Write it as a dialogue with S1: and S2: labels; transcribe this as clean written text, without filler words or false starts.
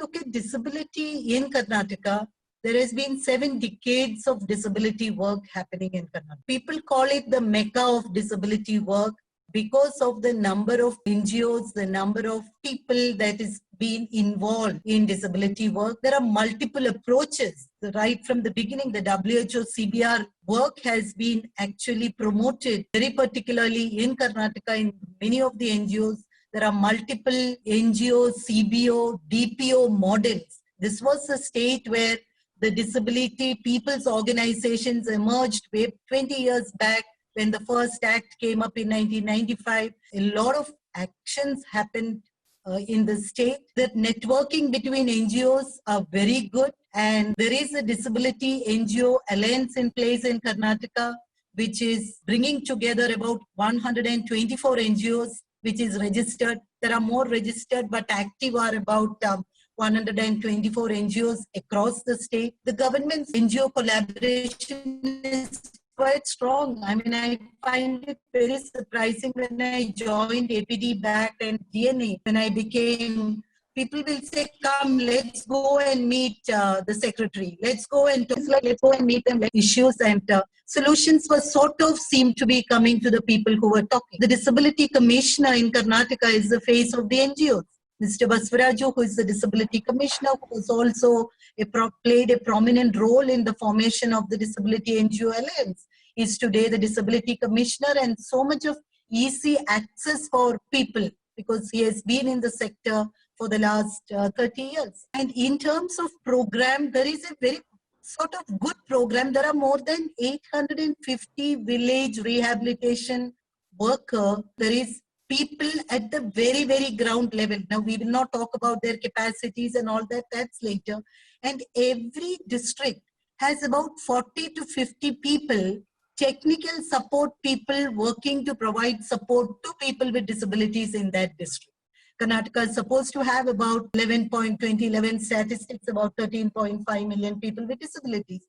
S1: look at disability in Karnataka, there has been 7 decades of disability work happening in Karnataka. People call it the Mecca of disability work because of the number of NGOs, the number of people that is being involved in disability work. There are multiple approaches. Right from the beginning, the WHO CBR work has been actually promoted very particularly in Karnataka in many of the NGOs. There are multiple NGO, CBO, DPO models. This was a state where the disability people's organizations emerged 20 years back when the first act came up in 1995. A lot of actions happened in the state. The networking between NGOs are very good, and there is a disability NGO alliance in place in Karnataka, which is bringing together about 124 NGOs, which is registered. There are more registered, but active are about 124 NGOs across the state. The government's NGO collaboration is quite strong. I mean, I find it very surprising when I joined APD back and DNA. When I became, people will say, come, let's go and meet the secretary. Let's go and talk, let's go and meet them. Issues and solutions were sort of seemed to be coming to the people who were talking. The Disability Commissioner in Karnataka is the face of the NGOs. Mr. Basvaraju, who is the Disability Commissioner, who has also played a prominent role in the formation of the Disability NGO Alliance, is today the Disability Commissioner, and so much of easy access for people because he has been in the sector for the last 30 years. And in terms of program, there is a very sort of good program. There are more than 850 village rehabilitation workers. There is people at the very, very ground level. Now, we will not talk about their capacities and all that, that's later. And every district has about 40 to 50 people, technical support people working to provide support to people with disabilities in that district. Karnataka is supposed to have about 2011 statistics, about 13.5 million people with disabilities.